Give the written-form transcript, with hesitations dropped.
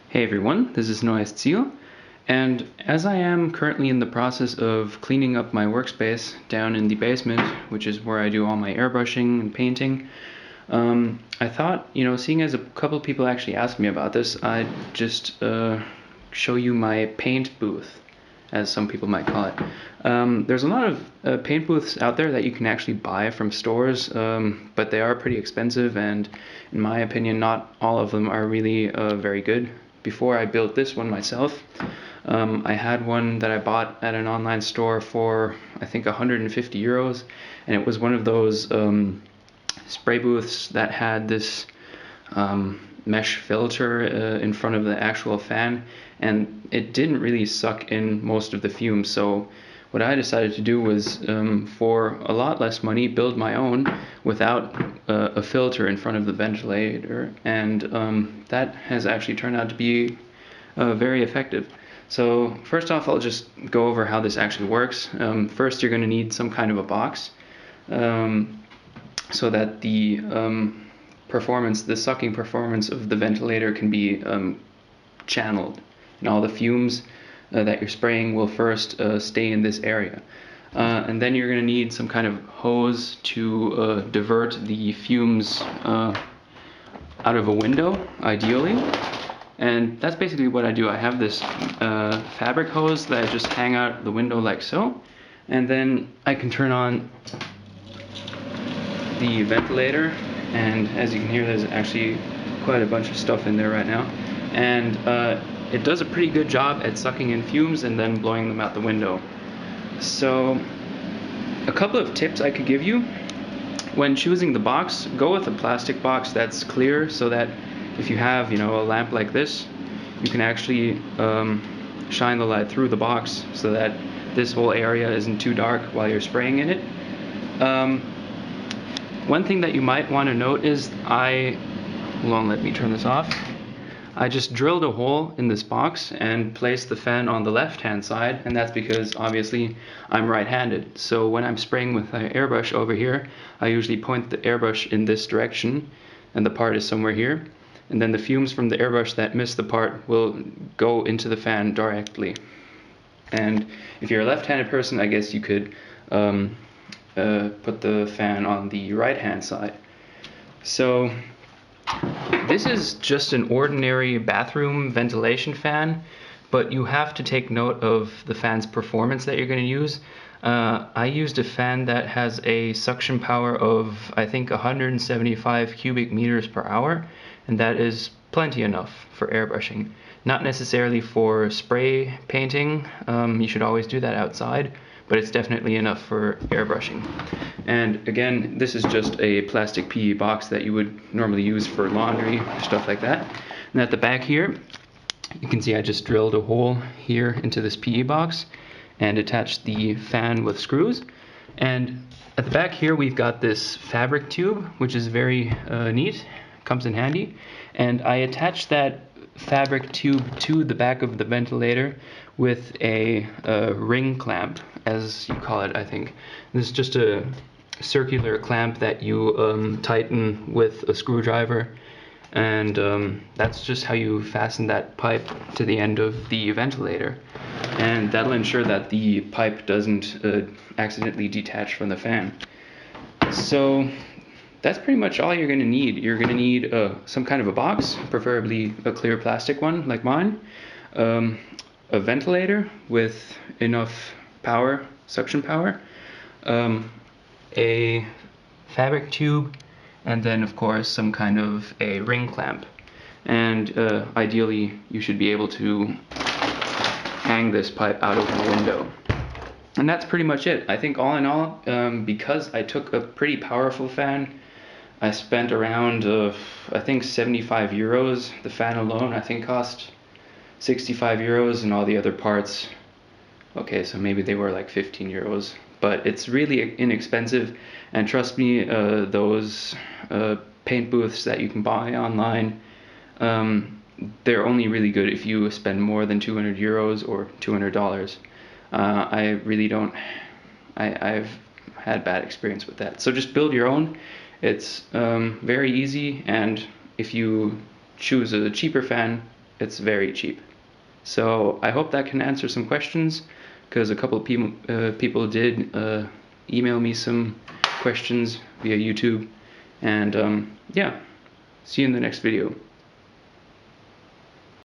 Hey everyone, this is Noyes Ziel, and as I am currently in the process of cleaning up my workspace down in the basement, which is where I do all my airbrushing and painting, I thought, seeing as a couple people actually asked me about this, I'd just show you my paint booth, as some people might call it. There's a lot of paint booths out there that you can actually buy from stores, but they are pretty expensive, and in my opinion, not all of them are really very good. Before I built this one myself, I had one that I bought at an online store for I think 150 euros, and it was one of those spray booths that had this mesh filter in front of the actual fan, and it didn't really suck in most of the fumes. So what I decided to do was, for a lot less money, build my own without a filter in front of the ventilator, and that has actually turned out to be very effective. So first off, I'll just go over how this actually works. First, you're going to need some kind of a box, so that the sucking performance of the ventilator can be channeled, and all the fumes that you're spraying will first stay in this area. And then you're going to need some kind of hose to divert the fumes out of a window, ideally. And that's basically what I do. I have this fabric hose that I just hang out the window like so, and then I can turn on the ventilator, and as you can hear, there's actually quite a bunch of stuff in there right now, and it does a pretty good job at sucking in fumes and then blowing them out the window. So a couple of tips I could give you: when choosing the box, go with a plastic box that's clear, so that if you have a lamp like this, you can actually shine the light through the box so that this whole area isn't too dark while you're spraying in it. One thing that you might want to note is hold on, let me turn this off. I just drilled a hole in this box and placed the fan on the left-hand side, and that's because obviously I'm right-handed. So when I'm spraying with an airbrush over here, I usually point the airbrush in this direction, and the part is somewhere here. And then the fumes from the airbrush that miss the part will go into the fan directly. And if you're a left-handed person, I guess you could put the fan on the right-hand side. So this is just an ordinary bathroom ventilation fan, but you have to take note of the fan's performance that you're going to use. I used a fan that has a suction power of I think 175 cubic meters per hour, and that is plenty enough for airbrushing. Not necessarily for spray painting, you should always do that outside, but it's definitely enough for airbrushing. And again, this is just a plastic PE box that you would normally use for laundry, stuff like that. And at the back here, you can see I just drilled a hole here into this PE box and attached the fan with screws. And at the back here, we've got this fabric tube, which is very neat, comes in handy. And I attached that fabric tube to the back of the ventilator with a ring clamp, as you call it, I think. This is just a circular clamp that you tighten with a screwdriver, and that's just how you fasten that pipe to the end of the ventilator, and that'll ensure that the pipe doesn't accidentally detach from the fan. So that's pretty much all you're going to need. You're going to need some kind of a box, preferably a clear plastic one like mine, a ventilator with enough power, suction power, a fabric tube, and then of course some kind of a ring clamp. And ideally you should be able to hang this pipe out of the window. And that's pretty much it. I think all in all, because I took a pretty powerful fan, I spent around I think 75 euros. The fan alone I think cost 65 euros, and all the other parts, okay, so maybe they were like 15 euros. But it's really inexpensive, and trust me, those paint booths that you can buy online, they're only really good if you spend more than 200 euros or $200. I really don't, I've had bad experience with that. So just build your own. It's very easy, and if you choose a cheaper fan, It's very cheap. So I hope that can answer some questions, because a couple of people did email me some questions via YouTube. And yeah, see you in the next video.